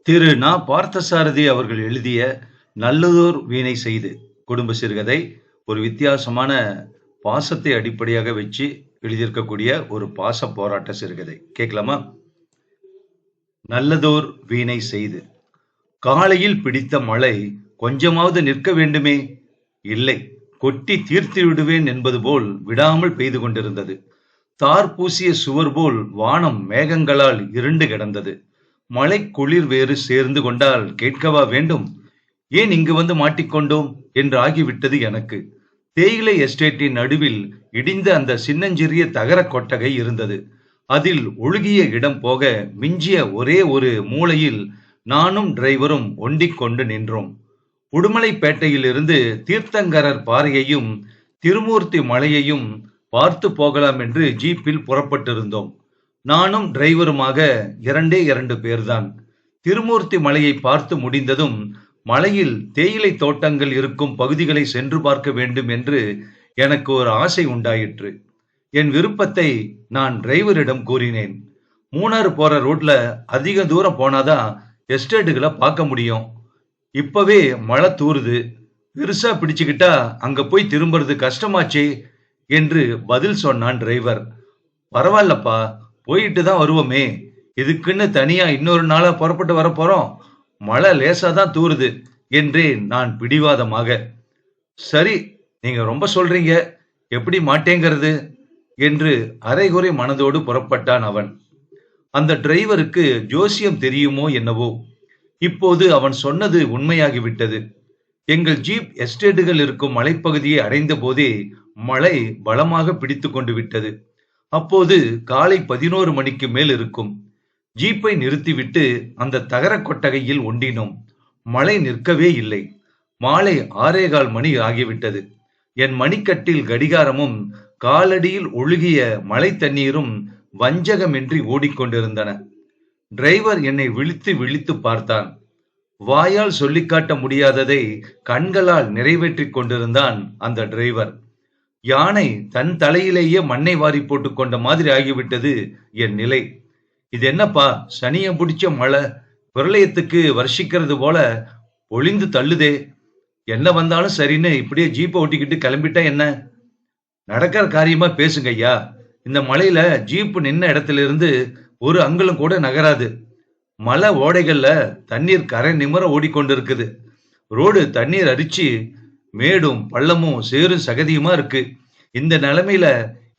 திரு நா. பார்த்தசாரதி அவர்கள் எழுதிய நல்லதோர் வீணை செய்து குடும்ப சிறுகதை ஒரு வித்தியாசமான பாசத்தை அடிப்படையாக வச்சு எழுதியிருக்கக்கூடிய ஒரு பாச போராட்ட சிறுகதை. கேட்கலாமா? நல்லதோர் வீணை செய்து. காலையில் பிடித்த மழை கொஞ்சமாவது நிற்க வேண்டுமே? இல்லை, கொட்டி தீர்த்து விடுவேன் என்பது போல் விடாமல் பெய்து கொண்டிருந்தது. தார் பூசிய சுவர் போல் வானம் மேகங்களால் இருண்டு கிடந்தது. மழை குளிர் வேறு சேர்ந்து கொண்டால் கேட்கவா வேண்டும்? ஏன் இங்கு வந்து மாட்டிக்கொண்டோம் என்று ஆகிவிட்டது எனக்கு. தேயிலை எஸ்டேட்டின் நடுவில் இடிந்த அந்த சின்னஞ்சிறிய தகர கொட்டகை இருந்தது. அதில் ஒழுகிய இடம் போக மிஞ்சிய ஒரே ஒரு மூலையில் நானும் டிரைவரும் ஒண்டிக் கொண்டு நின்றோம். உடுமலைப்பேட்டையிலிருந்து தீர்த்தங்கரர் பாறையையும் திருமூர்த்தி மலையையும் பார்த்து போகலாம் என்று ஜீப்பில் புறப்பட்டிருந்தோம். நானும் டிரைவருமாக இரண்டு பேர்தான். திருமூர்த்தி மலையை பார்த்து முடிந்ததும் மலையில் தேயிலை தோட்டங்கள் இருக்கும் பகுதிகளை சென்று பார்க்க வேண்டும் என்று எனக்கு ஒரு ஆசை உண்டாயிற்று. என் விருப்பத்தை நான் டிரைவரிடம் கூறினேன். மூணாறு போற ரோட்ல அதிக தூரம் போனாதான் எஸ்டேட்டுகளை பார்க்க முடியும். இப்பவே மழை தூறுது, பெருசா பிடிச்சுக்கிட்டா அங்க போய் திரும்புறது கஷ்டமாச்சே என்று பதில் சொன்னான் டிரைவர். பரவாயில்லப்பா, போயிட்டு தான் வருவோமே, இதுக்குன்னு தனியா இன்னொரு நாளா புறப்பட்டு வர போறோம், மழை லேசாதான் தூறுது என்றேன் நான் பிடிவாதமாக. சரி, நீங்க ரொம்ப சொல்றீங்க, எப்படி மாட்டேங்கிறது என்று அரைகுறை மனதோடு புறப்பட்டான் அவன். அந்த டிரைவருக்கு ஜோசியம் தெரியுமோ என்னவோ, இப்போது அவன் சொன்னது உண்மையாகிவிட்டது. எங்கள் ஜீப் எஸ்டேட்டுகள் இருக்கும் மலைப்பகுதியை அடைந்த போதே மழை பலமாக பிடித்து கொண்டு விட்டது. அப்போது காலை 11 மணிக்கு மேல் இருக்கும். ஜீப்பை நிறுத்திவிட்டு அந்த தகர கொட்டகையில் ஒண்டினோம். மழை நிற்கவே இல்லை. மாலை 6:15 மணி ஆகிவிட்டது. என் மணிக்கட்டில் கடிகாரமும் காலடியில் ஒழுகிய மழை தண்ணீரும் வஞ்சகமின்றி ஓடிக்கொண்டிருந்தன. டிரைவர் என்னை விழித்து விழித்து பார்த்தான். வாயால் சொல்லிக்காட்ட முடியாததை கண்களால் நிறைவேற்றிக் கொண்டிருந்தான் அந்த டிரைவர். யானை தன் தலையிலேயே மண்ணை வாரி போட்டுக் கொண்ட மாதிரி ஆகிவிட்டது என் நிலை. இது என்னப்பா, சனிய பிடிச்ச மழை பிரளயத்துக்கு வருஷிக்கிறது போல ஒளிந்து தள்ளுதே. என்ன வந்தாலும் சரின்னு இப்படியே ஜீப்பை ஓட்டிக்கிட்டு கிளம்பிட்டா என்ன? நடக்கிற காரியமா பேசுங்க ஐயா. இந்த மலையில ஜீப்பு நின்ன இடத்துல இருந்து ஒரு அங்குலம் கூட நகராது. மலை ஓடைகள்ல தண்ணீர் கரை நிமிர ஓடிக்கொண்டிருக்குது. ரோடு தண்ணீர் அரிச்சு மேடும் பள்ளமும் சேரும் சகதியுமா இருக்கு. இந்த நிலைமையில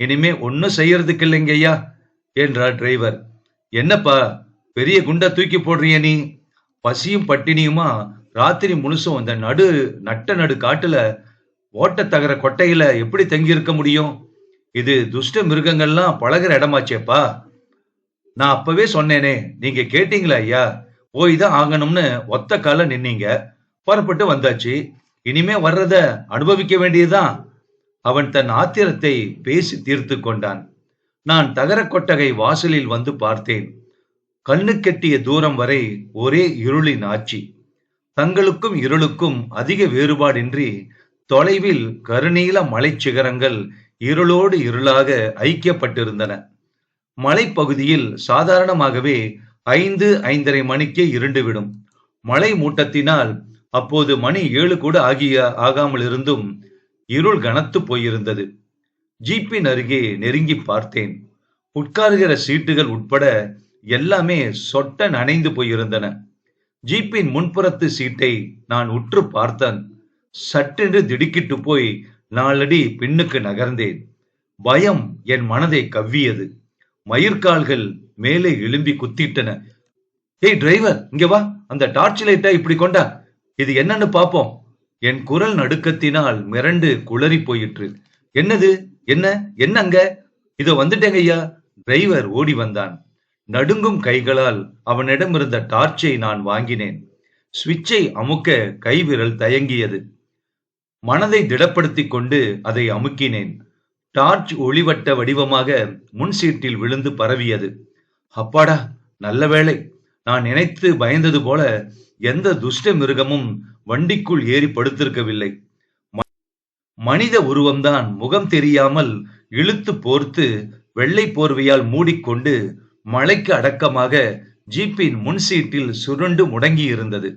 இனிமே ஒன்னும் செய்யறதுக்கு இல்லைங்க ஐயா என்றார் டிரைவர். என்னப்பா, பெரிய குண்டா தூக்கி போடுறிய நீ? பசியும் பட்டினியுமா ராத்திரி முழுசும் இந்த நடு காட்டுல ஓட்ட தகர கொட்டையில எப்படி தங்கி இருக்க முடியும்? இது துஷ்ட மிருகங்கள்லாம் பழகிற இடமாச்சேப்பா. நான் அப்பவே சொன்னேனே, நீங்க கேட்டீங்களா ஐயா? போய் தான் ஆகணும்னு ஒத்த கால நின்னீங்க, புறப்பட்டு வந்தாச்சு. இனிமே வர்றத அனுபவிக்க வேண்டியதுதான். அவன் தன் ஆத்திரத்தை பேசி தீர்த்து கொண்டான். நான் தகர கொட்டகை வாசலில் வந்து பார்த்தேன். கண்ணு கெட்டிய தூரம் வரை ஒரே இருளின் ஆட்சி. தங்களுக்கும் இருளுக்கும் அதிக வேறுபாடின்றி தொலைவில் கருநீல மலை சிகரங்கள் இருளோடு இருளாக ஐக்கியப்பட்டிருந்தன. மலைப்பகுதியில் சாதாரணமாகவே 5:30 மணிக்கே இருண்டுவிடும். மழை மூட்டத்தினால் அப்போது மணி 7 கூட ஆகாமல் இருந்தும் இருள் கனத்து போயிருந்தது. ஜீப்பின் அருகே நெருங்கி பார்த்தேன். உட்காருகிற சீட்டுகள் உட்பட எல்லாமே சொட்ட நனைந்து போயிருந்தன. ஜீப்பின் முன்புறத்து சீட்டை நான் உற்று பார்த்தேன். சட்டென்று திடுக்கிட்டு போய் 4 அடி பின்னுக்கு நகர்ந்தேன். பயம் என் மனதை கவ்வியது. மயிர்கால்கள் மேலே எழும்பி குத்திட்டன. ஏய் டிரைவர், இங்க வா, அந்த டார்ச் லைட்டா இப்படி கொண்டா, இது என்னன்னு பாப்போம். என் குரல் நடுக்கத்தினால் மிரண்டு குளறி போயிற்று. என்னது? என்ன என்னங்க? இதோ வந்துட்டேங்க ஐயா. டிரைவர் ஓடி வந்தான். நடுங்கும் கைகளால் அவனிடம் இருந்த டார்ச்சை நான் வாங்கினேன். சுவிட்சை அமுக்க கைவிரல் தயங்கியது. மனதை திடப்படுத்திக் கொண்டு அதை அமுக்கினேன். டார்ச் ஒளிவட்ட வடிவமாக முன் சீட்டில் விழுந்து பரவியது. அப்பாடா, நல்ல வேளை. நான் நினைத்து பயந்தது போல எந்த துஷ்ட மிருகமும் வண்டிக்குள் ஏறி படுத்திருக்கவில்லை. மனித உருவம்தான் முகம் தெரியாமல் இழுத்து போர்த்து வெள்ளை போர்வையால் மூடிக்கொண்டு மழைக்கு அடக்கமாக ஜீப்பின் முன் சீட்டில் சுருண்டு முடங்கி இருந்தது.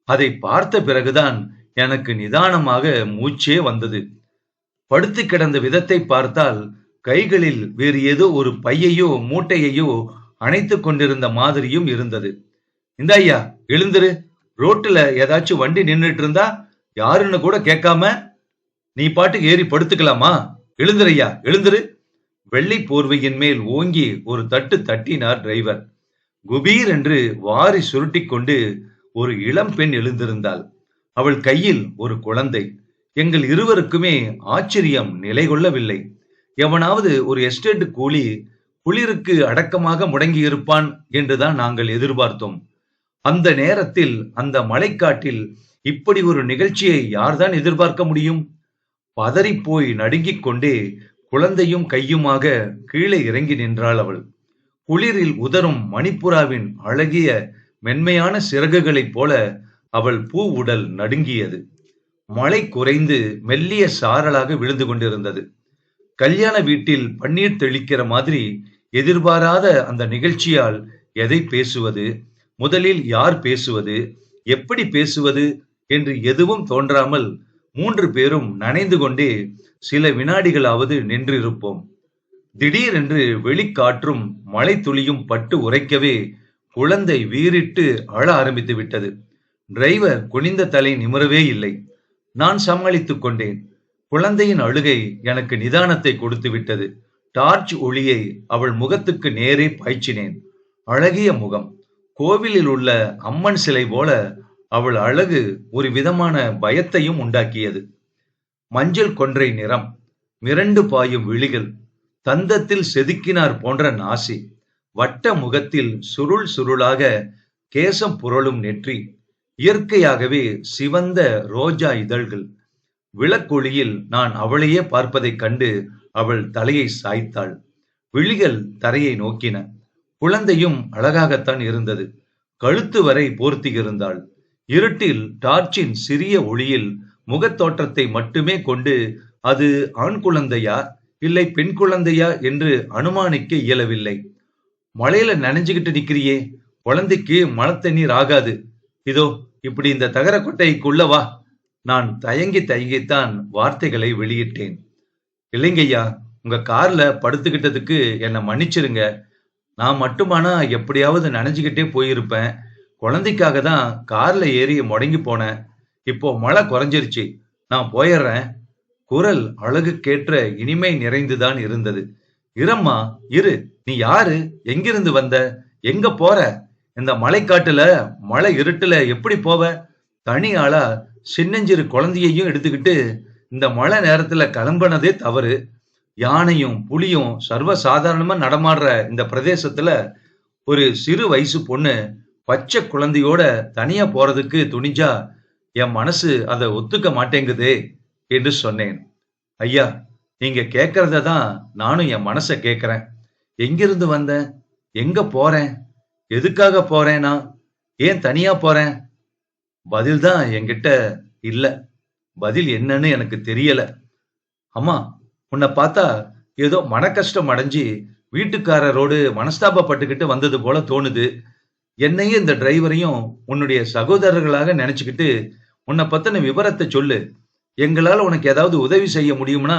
அதை பார்த்த பிறகுதான் எனக்கு நிதானமாக மூச்சே வந்தது. படுத்து கிடந்த விதத்தை பார்த்தால் கைகளில் வேறு ஏதோ ஒரு பையையோ மூட்டையையோ அணைத்துக் கொண்டிருந்த மாதிரியும் இருந்தது. இந்த ஐயா எழுந்துரு, ரோட்டுல ஏதாச்சும் வண்டி நின்றுட்டு இருந்தா யாருன்னு கூட கேட்காம நீ பாட்டுக்கு ஏறி படுத்துக்கலாமா? எழுந்துரையா எழுந்துரு. வெள்ளை போர்வையின் மேல் ஓங்கி ஒரு தட்டு தட்டினார் டிரைவர். குபீர் என்று வாரி சுருட்டி கொண்டு ஒரு இளம் பெண் எழுந்திருந்தாள். அவள் கையில் ஒரு குழந்தை. எங்கள் இருவருக்குமே ஆச்சரியம் நிலை கொள்ளவில்லை. எவனாவது ஒரு எஸ்டேட் கூலி குளிருக்கு அடக்கமாக முடங்கி இருப்பான் என்றுதான் நாங்கள் எதிர்பார்த்தோம். அந்த நேரத்தில் அந்த மலைக்காட்டில் இப்படி ஒரு நிகழ்ச்சியை யார்தான் எதிர்பார்க்க முடியும்? பதறிப்போய் நடுங்கிக் கொண்டே குழந்தையும் கையுமாக கீழே இறங்கி நின்றாள் அவள். குளிரில் உதரும் மணிப்புறாவின் அழகிய மென்மையான சிறகுகளைப் போல அவள் பூ உடல் நடுங்கியது. மழை குறைந்து மெல்லிய சாரலாக விழுந்து கொண்டிருந்தது. கல்யாண வீட்டில் பன்னீர் தெளிக்கிற மாதிரி எதிர்பாராத அந்த நிகழ்ச்சியால் எதை பேசுவது, முதலில் யார் பேசுவது, எப்படி பேசுவது என்று எதுவும் தோன்றாமல் 3 பேரும் நனைந்து கொண்டே சில வினாடிகளாவது நின்றிருப்போம். திடீரென்று வெளிக்காற்றும் மழை துளியும் பட்டு உரைக்கவே குழந்தை வீறிட்டு அழ ஆரம்பித்து விட்டது. டிரைவர் குனிந்த தலை நிமிரவே இல்லை. நான் சமாளித்துக் கொண்டேன். குழந்தையின் அழுகை எனக்கு நிதானத்தை கொடுத்து விட்டது. டார்ச் ஒளியை அவள் முகத்துக்கு நேரே பாய்ச்சினேன். அழகிய முகம், கோவிலில் உள்ள அம்மன் சிலை போல அவள் அழகு ஒரு விதமான பயத்தையும் உண்டாக்கியது. மஞ்சள் கொன்றை நிறம், மிரண்டு பாயும் விழிகள், தந்தத்தில் செதுக்கினார் போன்ற நாசி, வட்ட முகத்தில் சுருள் சுருளாக கேசம் புரளும் நெற்றி, இயற்கையாகவே சிவந்த ரோஜா இதழ்கள். விளக்கொளியில் நான் அவளையே பார்ப்பதைக் கண்டு அவள் தலையை சாய்த்தாள். விழிகள் தரையை நோக்கின. குழந்தையும் அழகாகத்தான் இருந்தது. கழுத்து வரை போர்த்தியிருந்தாள். இருட்டில் டார்ச்சின் சிறிய ஒளியில் முகத்தோற்றத்தை மட்டுமே கொண்டு அது ஆண் குழந்தையா இல்லை பெண் குழந்தையா என்று அனுமானிக்க இயலவில்லை. மழையில நனைஞ்சுகிட்டு நிக்கிறியே, குழந்தைக்கு மழை தண்ணீர் ஆகாது, இதோ இப்படி இந்த தகர கொட்டைக்குள்ள வா. நான் தயங்கித்தான் வார்த்தைகளை வெளியிட்டேன். இல்லைங்கய்யா, உங்க கார்ல படுத்துக்கிட்டதுக்கு என்னை மன்னிச்சிருங்க. நான் மட்டுமானா எப்படியாவது நனைஞ்சுக்கிட்டே போயிருப்பேன். குழந்தைக்காக தான் கார்ல ஏறி முடங்கி போனேன். இப்போ மழை குறைஞ்சிருச்சு, நான் போயிடுறேன். குரல் அழகுக்கேற்ற இனிமை நிறைந்துதான் இருந்தது. இரம்மா இரு, நீ யாரு? எங்கிருந்து வந்த? எங்க போற? இந்த மலைக்காட்டுல மழை இருட்டுல எப்படி போவ? தனி ஆளா சின்னஞ்சிறு குழந்தையையும் எடுத்துக்கிட்டு இந்த மழை நேரத்துல கிளம்பினதே தவறு. யானையும் புலியும் சர்வ சாதாரணமா நடமாடுற இந்த பிரதேசத்துல ஒரு சிறு வயசு பொண்ணு பச்சை குழந்தையோட தனியா போறதுக்கு துணிஞ்சா என் மனசு அதை ஒத்துக்க மாட்டேங்குதே என்று சொன்னேன். ஐயா, நீங்க கேட்கறத தான் நானும் என் மனச கேட்கிறேன். எங்கிருந்து வந்தேன்? எங்க போறேன்? எதுக்காக போறேனா? ஏன் தனியா போறேன்? பதில் தான் என்கிட்ட இல்ல. பதில் என்னன்னு எனக்கு தெரியல. அம்மா, உன்னை பார்த்தா ஏதோ மன கஷ்டம் அடைஞ்சு வீட்டுக்காரரோடு மனஸ்தாபப்பட்டுக்கிட்டு வந்தது போல தோணுது. என்னையும் இந்த டிரைவரையும் உன்னுடைய சகோதரர்களாக நினைச்சுக்கிட்டு உன்னை பத்தின விவரத்தை சொல்லு. எங்களால உனக்கு ஏதாவது உதவி செய்ய முடியும்னா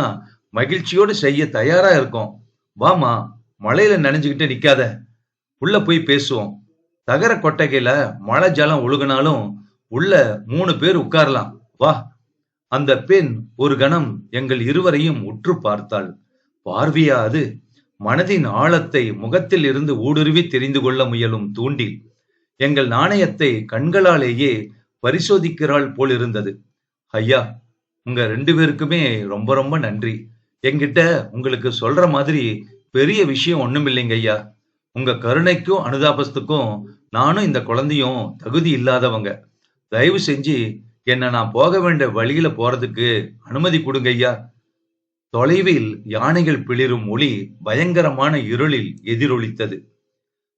மகிழ்ச்சியோடு செய்ய தயாரா இருக்கோம். வாமா, மழையில நனைஞ்சுக்கிட்டு நிக்காத, உள்ள போய் பேசுவோம். தகர கொட்டகையில மழை ஜலம் ஒழுகினாலும் உள்ள 3 பேர் உட்காரலாம், வா. அந்த பெண் ஒரு கணம் எங்கள் இருவரையும் உற்று பார்த்தாள். பார்வையா அது? மனதின் ஆழத்தை முகத்தில் இருந்து ஊடுருவி தெரிந்து கொள்ள முயலும் தூண்டில். எங்கள் நாணயத்தை கண்களாலேயே பரிசோதிக்கிறாள் போல் இருந்தது. ஐயா, உங்க 2 பேருக்குமே ரொம்ப ரொம்ப நன்றி. என்கிட்ட உங்களுக்கு சொல்ற மாதிரி பெரிய விஷயம் ஒண்ணும் இல்லைங்க ஐயா. உங்க கருணைக்கும் அனுதாபத்துக்கும் நானும் இந்த குழந்தையும் தகுதி இல்லாதவங்க. தயவு செஞ்சு என்ன நான் போக வேண்டிய வழியில போறதுக்கு அனுமதி கொடுங்க ஐயா. தொலைவில் யானைகள் பிளிரும் ஒளி பயங்கரமான இருளில் எதிரொலித்தது.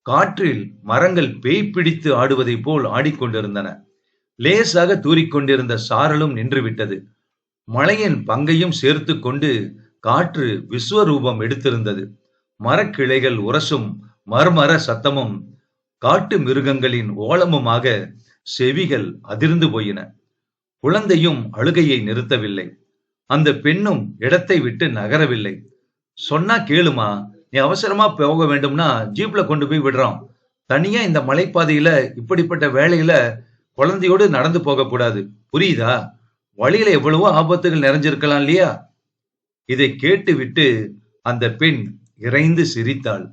காற்றில் மரங்கள் பேய் பிடித்து ஆடுவதை போல் ஆடிக்கொண்டிருந்தன. லேசாக தூறிக்கொண்டிருந்த சாரலும் நின்றுவிட்டது. மழையின் பங்கையும் சேர்த்து கொண்டு காற்று விஸ்வரூபம் எடுத்திருந்தது. மரக்கிளைகள் உரசும் மர்மர சத்தமும் காட்டு மிருகங்களின் ஓலமுமாக செவிகள் அதிர்ந்து போயின. குழந்தையும் அழுகையை நிறுத்தவில்லை. அந்த பெண்ணும் இடத்தை விட்டு நகரவில்லை. சொன்னா கேளுமா, நீ அவசரமா போக வேண்டும்னா ஜீப்ல கொண்டு போய் விடுறோம். தனியா இந்த மலைப்பாதையில இப்படிப்பட்ட வேலையில குழந்தையோடு நடந்து போக கூடாது, புரியுதா? வழியில எவ்வளவோ ஆபத்துகள் நிறைஞ்சிருக்கலாம் இல்லையா? இதை கேட்டுவிட்டு அந்த பெண் இறைந்து சிரித்தாள்.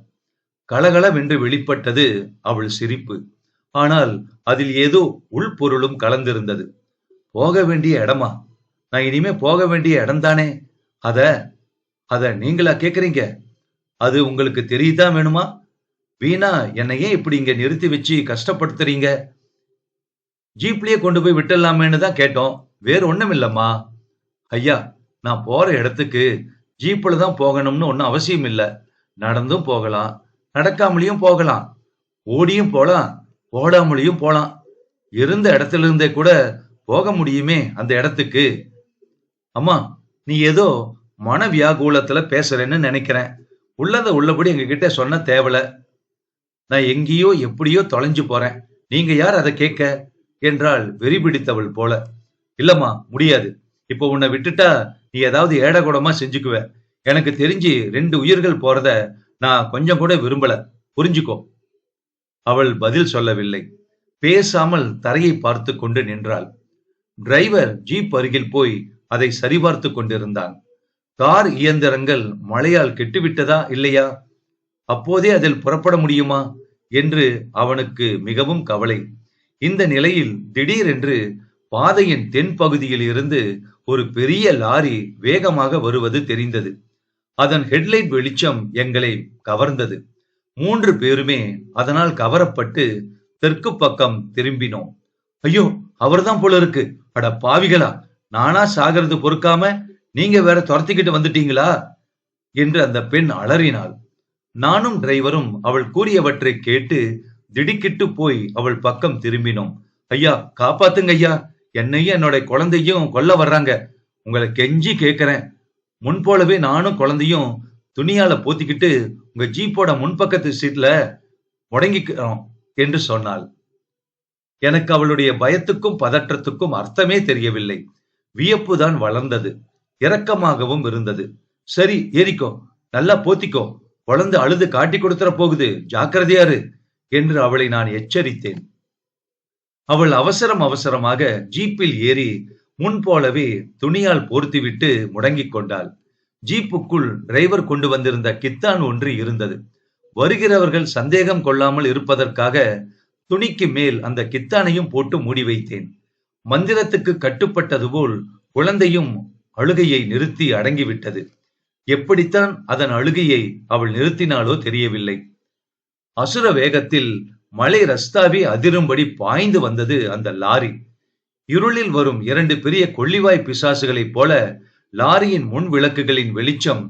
கலகலவென்று வெளிப்பட்டது அவள் சிரிப்பு. ஆனால் அதில் ஏதோ உள்பொருளும் கலந்திருந்தது. போக வேண்டிய இடமா? நான் இனிமே போக வேண்டிய இடம்தானே. அத அத நீங்களா கேக்குறீங்க? அது உங்களுக்கு தெரியத்தான் வேணுமா? வீணா என்னை ஏன் இப்படி இங்க நிறுத்தி வச்சு கஷ்டப்படுத்துறீங்க? ஜீப்லயே கொண்டு போய் விட்டுடலாமேன்னு தான் கேட்டோம். வேற ஒண்ணும் இல்லம்மா. ஐயா, நான் போற இடத்துக்கு ஜீப்ல தான் போகணும்னு ஒன்னும் அவசியம் இல்ல. நடந்தும் போகலாம், நடக்காமலேயும் போகலாம், ஓடியும் போலாம், ஓடாமலேயும் போலாம். இருந்த இடத்துல இருந்தே கூட போக முடியுமே அந்த இடத்துக்கு. அம்மா, நீ ஏதோ மன வியாகுலத்துல பேசுறேன்னு நினைக்கிறேன். உள்ளத உள்ளபடி எங்க கிட்ட சொன்ன தேவல. நான் எங்கேயோ எப்படியோ தொலைஞ்சு போறேன். நீங்க யார் அதை கேட்க? என்றாள் வெறி பிடித்தவள் போல. இல்லம்மா, முடியாது. இப்ப உன்னை விட்டுட்டா நீ ஏதாவது ஏடகூடமா செஞ்சுக்குவ. எனக்கு தெரிஞ்சு 2 உயிர்கள் போறத நான் கொஞ்சம் கூட விரும்பல, புரிஞ்சுக்கோ. அவள் பதில் சொல்லவில்லை. பேசாமல் தரையை பார்த்து கொண்டு நின்றாள். டிரைவர் ஜீப் அருகில் போய் அதை சரிபார்த்து கொண்டிருந்தான். கார் இயந்திரங்கள் மழையால் கெட்டுவிட்டதா இல்லையா, அப்போதே அதில் புறப்பட முடியுமா என்று அவனுக்கு மிகவும் கவலை. இந்த நிலையில் திடீரென்று பாதையின் தென் பகுதியில் இருந்து ஒரு பெரிய லாரி வேகமாக வருவது தெரிந்தது. அதன் ஹெட்லைட் வெளிச்சம் எங்களை கவர்ந்தது. 3 பேருமே அதனால் கவரப்பட்டு தெற்கு பக்கம் திரும்பினோம். ஐயோ, அவர்தான் போல இருக்கு. அட பாவிகளா, நானா சாகிறது பொறுக்காம நீங்க வேற துரத்திக்கிட்டு வந்துட்டீங்களா என்று அந்த பெண் அலறினாள். நானும் டிரைவரும் அவள் கூறியவற்றை கேட்டு திடுக்கிட்டு போய் அவள் பக்கம் திரும்பினோம். ஐயா, காப்பாத்துங்க ஐயா, என்னையும் என்னோட குழந்தையும் கொல்ல வர்றாங்க. உங்களை கெஞ்சி கேட்கிறேன். முன்போலவே நானும் குழந்தையும் துணியால போத்திக்கிட்டு உங்க ஜீப்போட முன்பக்கத்து சீட்ல முடங்கிக்கிறோம் என்று சொன்னாள். எனக்கு அவளுடைய பயத்துக்கும் பதற்றத்துக்கும் அர்த்தமே தெரியவில்லை. வியப்புதான் வளர்ந்தது, இரக்கமாகவும் இருந்தது. சரி, ஏறிக்கோ, நல்லா போத்திக்கோ, குழந்தை அழுது காட்டி கொடுத்துற போகுது, ஜாக்கிரதையாரு என்று அவளை நான் எச்சரித்தேன். அவள் அவசரமாக ஜீப்பில் ஏறி முன்போலவே துணியால் போர்த்திவிட்டு முடங்கிக் கொண்டாள். ஜீப்புக்குள் டிரைவர் கொண்டு வந்திருந்த கித்தான் ஒன்று இருந்தது. வருகிறவர்கள் சந்தேகம் கொள்ளாமல் இருப்பதற்காக துணிக்கு மேல் அந்த கித்தானையும் போட்டு மூடி வைத்தேன். மந்திரத்துக்கு கட்டுப்பட்டது போல் குழந்தையும் அழுகையை நிறுத்தி அடங்கிவிட்டது. எப்படித்தான் அதன் அழுகையை அவள் நிறுத்தினாலோ தெரியவில்லை. அசுர வேகத்தில் மலை ரஸ்தாவே அதிரும்படி பாய்ந்து வந்தது அந்த லாரி. இருளில் வரும் 2 பெரிய கொள்ளிவாய் பிசாசுகளைப் போல லாரியின் முன் விளக்குகளின் வெளிச்சம்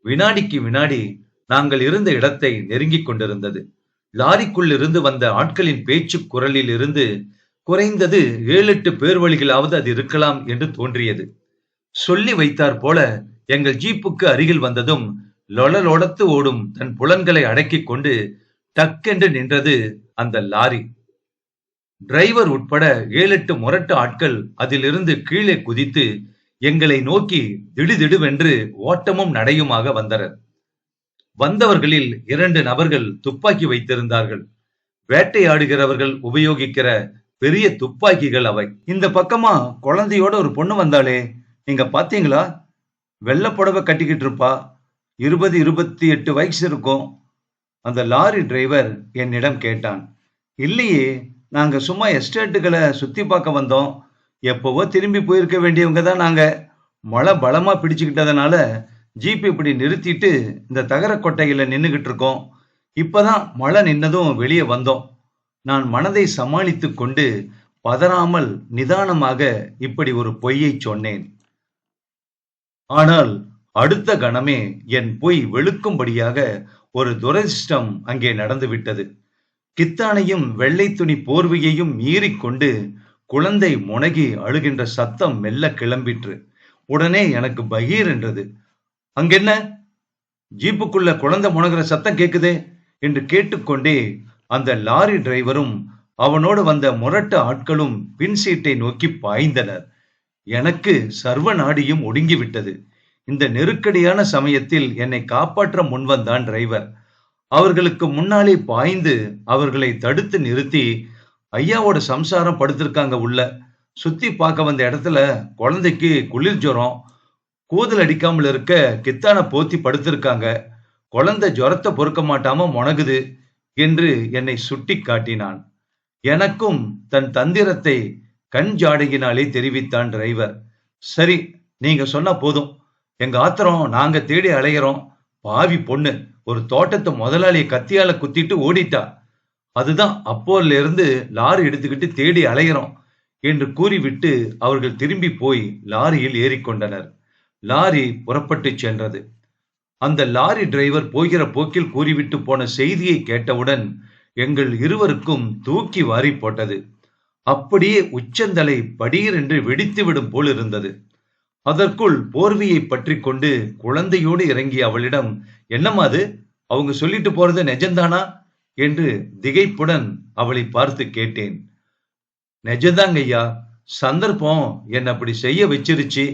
வினாடிக்கு வினாடி நாங்கள் இருந்த இடத்தை நெருங்கிக் கொண்டிருந்தது. லாரிக்குள் இருந்து வந்த ஆட்களின் பேச்சு குரலில் இருந்து குறைந்தது 7-8 பேர் வழிகளாவது அது இருக்கலாம் என்று தோன்றியது. சொல்லி வைத்தார் போல எங்கள் ஜீப்புக்கு அருகில் வந்ததும் லொடலொடத்து ஓடும் தன் புலன்களை அடக்கிக் கொண்டு டக்கென்று நின்றது அந்த லாரி. டிரைவர் உட்பட 7-8 முரட்டு ஆட்கள் அதிலிருந்து கீழே குதித்து எங்களை நோக்கி திடுதிடுவென்று ஓட்டமும் நடையுமாக வந்தனர். வந்தவர்களில் 2 நபர்கள் துப்பாக்கி வைத்திருந்தார்கள். வேட்டையாடுகிறவர்கள் உபயோகிக்கிற பெரிய துப்பாக்கிகள் அவை. இந்த பக்கமா குழந்தையோட ஒரு பொண்ணு வந்தாளே, நீங்க பாத்தீங்களா? வெள்ளை புடவை கட்டிக்கிட்டு இருப்பா. 20-28 வயசு இருக்கும். அந்த லாரி டிரைவர் என்னிடம் கேட்டான். இல்லையே, நாங்க சும்மா எஸ்டேட்டுகளை சுத்தி பார்க்க வந்தோம். எப்பவோ திரும்பி போயிருக்க வேண்டியவங்க தான் நாங்க. மழை பலமா பிடிச்சுக்கிட்டதுனால ஜீப் இப்படி நிறுத்திட்டு இந்த தகர கொட்டையில நின்னுகிட்டு இருக்கோம். இப்பதான் மழை நின்னதும் வெளியே வந்தோம். நான் மனதை சமாளித்துக் கொண்டு பதறாமல் நிதானமாக இப்படி ஒரு பொய்யை சொன்னேன். ஆனால் அடுத்த கணமே என் பொய் வெளுக்கும்படியாக ஒரு துரதிர்ஷ்டம் அங்கே நடந்துவிட்டது. கித்தானையும் வெள்ளை துணி போர்வையையும் மீறிக்கொண்டு குழந்தை முனகி அழுகின்ற சத்தம் மெல்ல கிளம்பிற்று. உடனே எனக்கு பகீர் என்றது. அங்கென்ன, ஜீப்புக்குள்ள குழந்தை முனகிற சத்தம் கேக்குதே என்று கேட்டுக்கொண்டே அந்த லாரி டிரைவரும் அவனோடு வந்த முரட்டு ஆட்களும் பின் சீட்டை நோக்கி பாய்ந்தனர். எனக்கு சர்வ நாடியும் ஒடுங்கிவிட்டது. இந்த நெருக்கடியான சமயத்தில் என்னை காப்பாற்ற முன்வந்தான் டிரைவர். அவர்களுக்கு முன்னாலே பாய்ந்து அவர்களை தடுத்து நிறுத்தி, ஐயாவோட சம்சாரம் படுத்திருக்காங்க உள்ள. சுத்தி பார்க்க வந்த இடத்துல குழந்தைக்கு குளிர் ஜுரம், கூதல் அடிக்காமல் இருக்க கித்தான போத்தி படுத்திருக்காங்க. குழந்தை ஜுரத்தை பொறுக்க மாட்டாம முனகுது என்று என்னை சுட்டி காட்டினான். எனக்கும் தன் தந்திரத்தை கண் ஜாடையினாலே தெரிவித்தான் டிரைவர். சரி, நீங்க சொன்னா போதும். எங்க ஆத்திரம் நாங்க தேடி அலைகிறோம். பாவி பொண்ணு ஒரு தோட்டத்தை முதலாளியை கத்தியால குத்திட்டு ஓடிட்டா. அதுதான் அப்போல இருந்து லாரி எடுத்துக்கிட்டு தேடி அலைகிறோம் என்று கூறிவிட்டு அவர்கள் திரும்பி போய் லாரியில் ஏறிக்கொண்டனர். லாரி புறப்பட்டு சென்றது. அந்த லாரி டிரைவர் போகிற போக்கில் கூறிவிட்டு போன செய்தியை கேட்டவுடன் எங்கள் இருவருக்கும் தூக்கி வாரி போட்டது. அப்படியே உச்சந்தலை படீர் என்று வெடித்துவிடும் போல் இருந்தது. அதற்குள் போர்வையை பற்றி கொண்டு குழந்தையோடு இறங்கிய அவளிடம், என்னம்மா அது, அவங்க சொல்லிட்டு போறது நிஜம்தானா என்று திகைப்புடன் அவளை பார்த்து கேட்டேன். நிஜம்தாங்க ஐயா, சந்தர்ப்பம் என்ன அப்படி செய்ய வச்சிருச்சு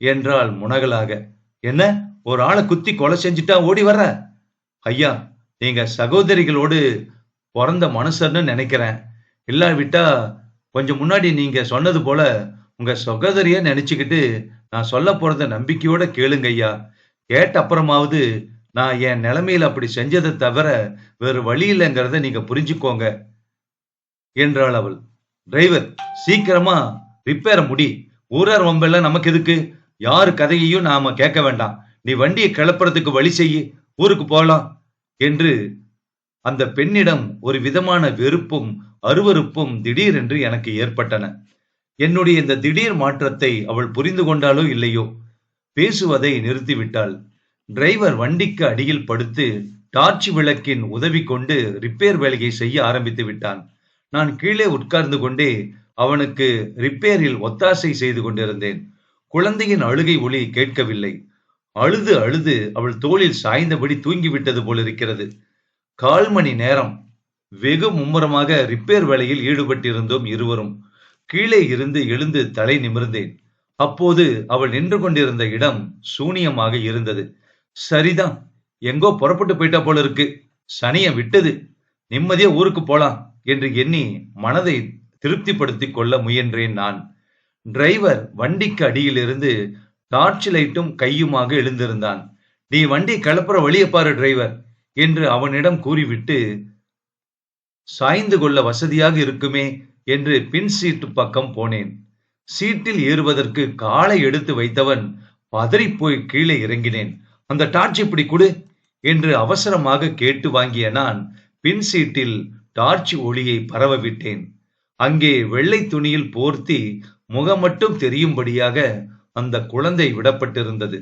என்றாள் முனகலாக. என்ன, ஒரு ஆளை குத்தி கொலை செஞ்சுட்டா ஓடி வர்ற? ஐயா, நீங்க சகோதரிகளோடு பிறந்த மனுஷர்னு நினைக்கிறேன். இல்லாவிட்டா கொஞ்சம் முன்னாடி நீங்க சொன்னது போல உங்க சகோதரிய நினைச்சுக்கிட்டு நான் சொல்ல போறத நம்பிக்கையோட கேளுங்க ஐயா. கேட்ட அப்புறமாவது நான் என் நிலைமையில அப்படி செஞ்சதை தவிர வேறு வழி இல்லைங்கிறத நீங்க புரிஞ்சுக்கோங்க என்றாள் அவள். டிரைவர், சீக்கிரமா ரிப்பேர முடி. ஊரார் வம்பெல்லாம் நமக்கு எதுக்கு? யாரு கதையையும் நாம கேட்க வேண்டாம். நீ வண்டியை கிளப்புறதுக்கு வழி செய்யி, ஊருக்கு போகலாம் என்று அந்த பெண்ணிடம் ஒரு விதமான வெறுப்பும் அருவருப்பும் திடீரென்று எனக்கு ஏற்பட்டன. என்னுடைய இந்த திடீர் மாற்றத்தை அவள் புரிந்து கொண்டாலோ இல்லையோ, பேசுவதை நிறுத்திவிட்டாள். டிரைவர் வண்டிக்கு அடியில் படுத்து டார்ச் விளக்கின் உதவி கொண்டு ரிப்பேர் வேலையை செய்ய ஆரம்பித்து விட்டான். நான் கீழே உட்கார்ந்து கொண்டே அவனுக்கு ரிப்பேரில் ஒத்தாசை செய்து கொண்டிருந்தேன். குழந்தையின் அழுகை ஒலி கேட்கவில்லை. அழுது அழுது அவள் தோளில் சாய்ந்தபடி தூங்கிவிட்டது போலிருக்கிறது. 1/4 மணி நேரம் வெகு மும்முரமாக ரிப்பேர் வேலையில் ஈடுபட்டிருந்தோம் இருவரும். கீழே இருந்து எழுந்து தலை நிமிர்ந்தேன். அப்போது அவள் நின்று கொண்டிருந்த இடம் சூனியமாக இருந்தது. சரிதான், எங்கோ புறப்பட்டு போயிட்டா போல இருக்கு. சனிய விட்டது, நிம்மதியா ஊருக்கு போலாம் என்று எண்ணி மனதை திருப்திப்படுத்திக் கொள்ள முயன்றேன் நான். டிரைவர் வண்டிக்கு அடியில் இருந்து டார்ச் லைட்டும் கையுமாக எழுந்திருந்தான். நீ வண்டி கிளப்புற வழியை பாரு டிரைவர் என்று அவனிடம் கூறிவிட்டு, சாய்ந்து கொள்ள வசதியாக இருக்குமே என்று பின் சீட்டு பக்கம் போனேன். சீட்டில் ஏறுவதற்கு காலை எடுத்து வைத்தவன் பதறிப்போய் கீழே இறங்கினேன். அந்த டார்ச் இப்படி கொடு என்று அவசரமாக கேட்டு வாங்கிய நான் பின் சீட்டில் டார்ச் ஒளியை பரவ விட்டேன். அங்கே வெள்ளை துணியில் போர்த்தி முகம் மட்டும் தெரியும்படியாக அந்த குழந்தை விடப்பட்டிருந்தது.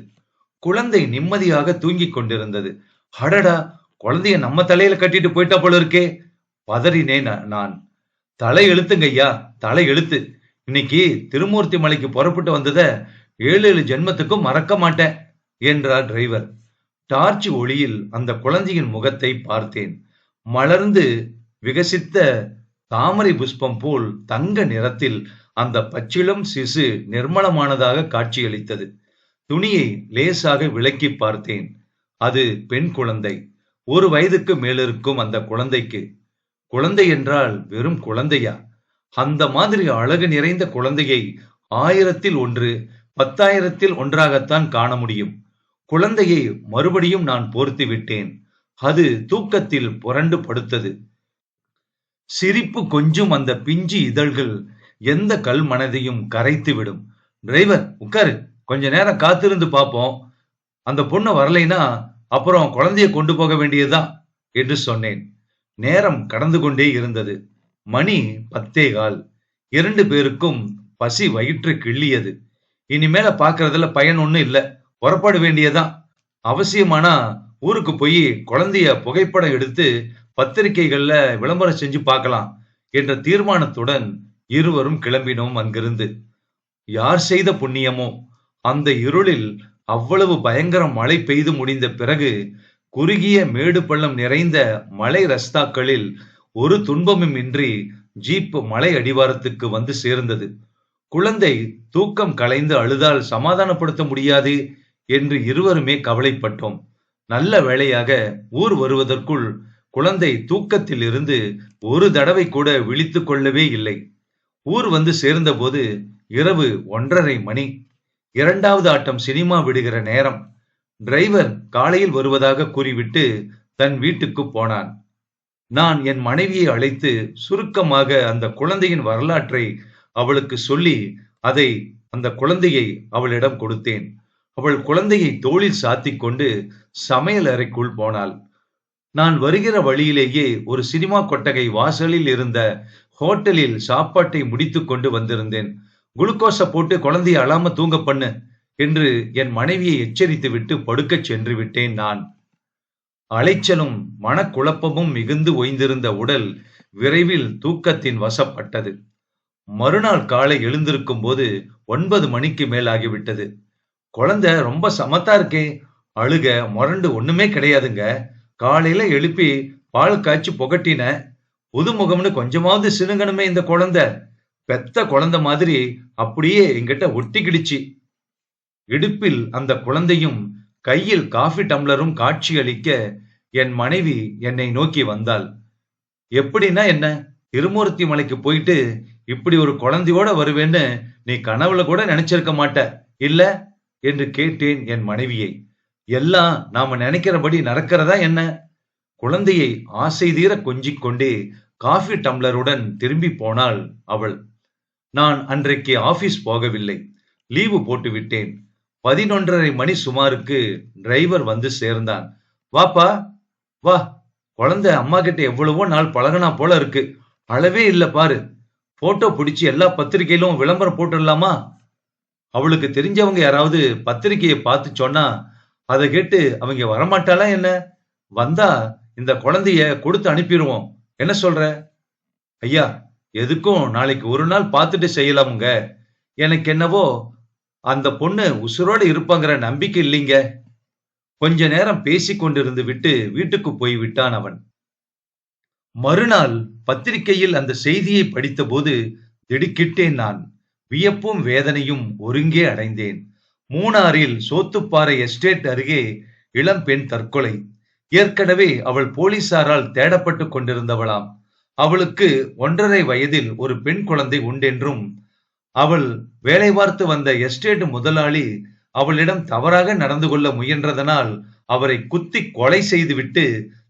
குழந்தை நிம்மதியாக தூங்கிக் கொண்டிருந்தது. அடடா, குழந்தைய நம்ம தலையில கட்டிட்டு போயிட்டா போல இருக்கே, பதறினேன் நான். தலை எழுத்துங்க ஐயா, தலை எழுத்து. இன்னைக்கு திருமூர்த்தி மலைக்கு புறப்பட்டு வந்தத 7 ஜென்மத்துக்கும் மறக்க மாட்டேன் என்றார் டிரைவர். டார்ச் ஒளியில் அந்த குழந்தையின் முகத்தை பார்த்தேன். மலர்ந்து விகசித்த தாமரை புஷ்பம் போல் தங்க நிறத்தில் அந்த பச்சிளம் சிசு நிர்மலமானதாக காட்சியளித்தது. துணியை லேசாக விலக்கி பார்த்தேன். அது பெண் குழந்தை. 1 வயதுக்கு மேலிருக்கும் அந்த குழந்தைக்கு. குழந்தை என்றால் வெறும் குழந்தையா? அந்த மாதிரி அழகு நிறைந்த குழந்தையை 1000-ல் 1, 10,000-ல் 1ஆகத்தான் காண முடியும். குழந்தையை மறுபடியும் நான் போர்த்தி விட்டேன். அது தூக்கத்தில் புரண்டு படுத்தது. சிரிப்பு கொஞ்சம் அந்த பிஞ்சு இதழ்கள் எந்த கல் மனதையும் கரைத்து விடும். டிரைவர், உட்காரு, கொஞ்ச நேரம் காத்திருந்து பார்ப்போம். அந்த பொண்ணு வரலைன்னா அப்புறம் குழந்தைய கொண்டு போக வேண்டியதுதான் என்று சொன்னேன். நேரம் கடந்து கொண்டே இருந்தது. மணி 10:15. 2 பேருக்கும் பசி வயிற்று கிள்ளியது. இனிமேல பாக்குறதுல பயன் ஒண்ணும் இல்ல, புறப்பட வேண்டியதான். அவசியமானா ஊருக்கு போய் குழந்தைய புகைப்படம் எடுத்து பத்திரிகைகள்ல விளம்பரம் செஞ்சு பார்க்கலாம் என்ற தீர்மானத்துடன் இருவரும் கிளம்பினோம் அங்கிருந்து. யார் செய்த புண்ணியமோ, அந்த இருளில் அவ்வளவு பயங்கர மழை பெய்து முடிந்த பிறகு குறுகிய மேடு பள்ளம் நிறைந்த மலை ரஸ்தாக்களில் ஒரு துன்பமும் இன்றி ஜீப் மலை அடிவாரத்துக்கு வந்து சேர்ந்தது. குழந்தை தூக்கம் கலைந்து அழுதால் சமாதானப்படுத்த முடியாது என்று இருவருமே கவலைப்பட்டோம். நல்ல வேளையாக ஊர் வருவதற்குள் குழந்தை தூக்கத்தில் இருந்து ஒரு தடவை கூட விழித்துக் கொள்ளவே இல்லை. ஊர் வந்து சேர்ந்தபோது இரவு 1:30 மணி. 2வது ஆட்டம் சினிமா விடுகிற நேரம். டிரைவர் காலையில் வருவதாக கூறிவிட்டு தன் வீட்டுக்கு போனான். நான் என் மனைவியை அழைத்து சுருக்கமாக அந்த குழந்தையின் வரலாற்றை அவளுக்கு சொல்லி அதை அந்த குழந்தையை அவளிடம் கொடுத்தேன். அவள் குழந்தையை தோளில் சாத்திக் கொண்டு சமையல் அறைக்குள் போனாள். நான் வருகிற வழியிலேயே ஒரு சினிமா கொட்டகை வாசலில் இருந்த ஹோட்டலில் சாப்பாட்டை முடித்துக் கொண்டு வந்திருந்தேன். குளுக்கோஸ போட்டு குழந்தையை அழாம தூங்க பண்ணு என்று என் மனைவியை எச்சரித்து விட்டு படுக்கச் சென்று விட்டேன். நான் அலைச்சலும் மனக்குழப்பமும் மிகுந்து ஓய்ந்திருந்த உடல் விரைவில் தூக்கத்தின் வசப்பட்டது. மறுநாள் காலை எழுந்திருக்கும் போது 9 மணிக்கு மேல் ஆகிவிட்டது. குழந்தை ரொம்ப சமத்தா இருக்கே, அழுக முரண்டு ஒண்ணுமே கிடையாதுங்க. காலையில எழுப்பி பால் காய்ச்சி புகட்டின. புதுமுகம்னு கொஞ்சமாவது சினுங்கணுமே இந்த குழந்தை. பெத்த குழந்தை மாதிரி அப்படியே என்கிட்ட ஒட்டிக்கிடுச்சு. இடுப்பில் அந்த குழந்தையும் கையில் காஃபி டம்ளரும் காட்சி அளிக்க என் மனைவி என்னை நோக்கி வந்தாள். எப்படின்னா என்ன, திருமூர்த்தி மலைக்கு போயிட்டு இப்படி ஒரு குழந்தையோட வருவேன்னு நீ கனவுல கூட நினைச்சிருக்க மாட்ட இல்ல என்று கேட்டேன் என் மனைவியை. எல்லாம் நாம நினைக்கிறபடி நடக்கிறதா என்ன? குழந்தையை ஆசை தீர கொஞ்சிக் கொண்டே காஃபி டம்ளருடன் திரும்பி போனாள் அவள். நான் அன்றைக்கு ஆபீஸ் போகவில்லை, லீவு போட்டு விட்டேன். 11:30 மணி சுமாருக்கு டிரைவர் வந்து சேர்ந்தான். வாப்பா வா, குழந்தை அம்மா கிட்ட எவ்வளவோ நாள் பழகனா போல இருக்கு, அளவே இல்ல பாரு. போட்டோ பிடிச்சு எல்லா பத்திரிகையிலும் விளம்பரம் போட்டுடலாமா? அவளுக்கு தெரிஞ்சவங்க யாராவது பத்திரிகையை பார்த்து சொன்னா அதை கேட்டு அவங்க வரமாட்டாளா என்ன? வந்தா இந்த குழந்தைய கொடுத்து அனுப்பிடுவோம், என்ன சொல்ற? ஐயா, எதுக்கும் நாளைக்கு ஒரு நாள் பார்த்துட்டு செய்யலாமுங்க. எனக்கு என்னவோ அந்த பொண்ணு உசுரோட இருப்பாங்கிற நம்பிக்கை இல்லைங்க. கொஞ்ச நேரம் பேசிக் கொண்டிருந்து விட்டு வீட்டுக்கு போய் விட்டான் அவன். மறுநாள் பத்திரிகையில் அந்த செய்தியை படித்த போது திடுக்கிட்டேன் நான். வியப்பும் வேதனையும் ஒருங்கே அடைந்தேன். மூணாறில் சோத்துப்பாறை எஸ்டேட் அருகே இளம்பெண் தற்கொலை. ஏற்கனவே அவள் போலீசாரால் தேடப்பட்டு கொண்டிருந்தவளாம். அவளுக்கு 1.5 வயதில் ஒரு பெண் குழந்தை உண்டென்றும், அவள் வேலை பார்த்து வந்த எஸ்டேட் முதலாளி அவளிடம் தவறாக நடந்து கொள்ள முயன்றதனால் அவரை குத்தி கொலை செய்துவிட்டு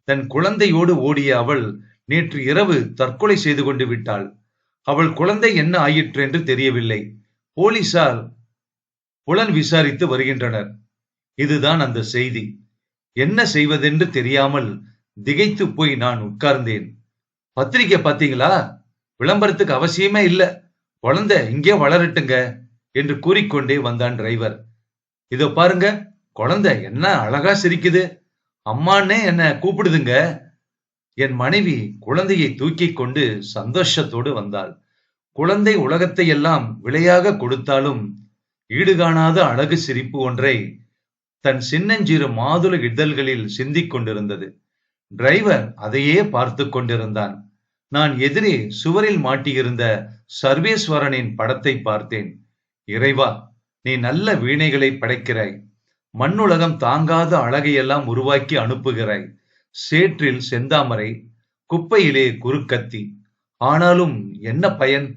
தன் குழந்தையோடு ஓடிய அவள் நேற்று இரவு தற்கொலை செய்து கொண்டு விட்டாள். அவள் குழந்தை என்ன ஆயிற்று என்று தெரியவில்லை. போலீசார் புலன் விசாரித்து வருகின்றனர். இதுதான் அந்த செய்தி. என்ன செய்வதென்று தெரியாமல் திகைத்து போய் நான் உட்கார்ந்தேன். பத்திரிக்கை பாத்தீங்களா? விளம்பரத்துக்கு அவசியமே இல்ல, குழந்தை இங்கே வளரட்டுங்க என்று கூறிக்கொண்டே வந்தான் டிரைவர். இதோ பாருங்க, குழந்தை என்ன அழகா சிரிக்குது, அம்மானே என்ன கூப்பிடுதுங்க. என் மனைவி குழந்தையை தூக்கி கொண்டு சந்தோஷத்தோடு வந்தாள். குழந்தை உலகத்தை எல்லாம் விலையாக கொடுத்தாலும் ஈடுகாணாத அழகு சிரிப்பு ஒன்றை தன் சின்னஞ்சிறு மாதுள இதழ்களில் சிந்திக் கொண்டிருந்தது. டிரைவர் அதையே பார்த்து கொண்டிருந்தான். நான் எதிரே சுவரில் மாட்டியிருந்த சர்வேஸ்வரனின் படத்தை பார்த்தேன். இறைவா, நீ நல்ல வீணைகளை படைக்கிறாய், மண்ணுலகம் தாங்காத அழகையெல்லாம் உருவாக்கி அனுப்புகிறாய். சேற்றில் செந்தாமரை, குப்பையிலே குறுக்கத்தி. ஆனாலும் என்ன பயன்?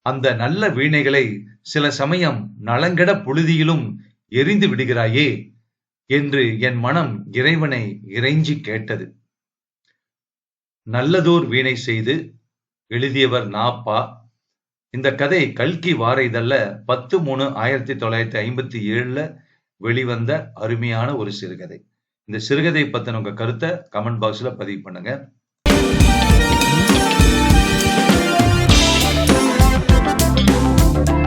அந்த நல்ல வீணைகளை சில சமயம் நலங்கெட புழுதியிலும் எரிந்து விடுகிறாயே என்று என் மனம் இறைவனை இறைஞ்சி கேட்டது. நல்லதோர் வீணை செய்து எழுதியவர் நாப்பா. இந்த கதை கல்கி வார இதழ்ல 10/3/1957 வெளிவந்த அருமையான ஒரு சிறுகதை. இந்த சிறுகதை பத்தின உங்க கருத்தை கமெண்ட் பாக்ஸ்ல பதிவு பண்ணுங்க.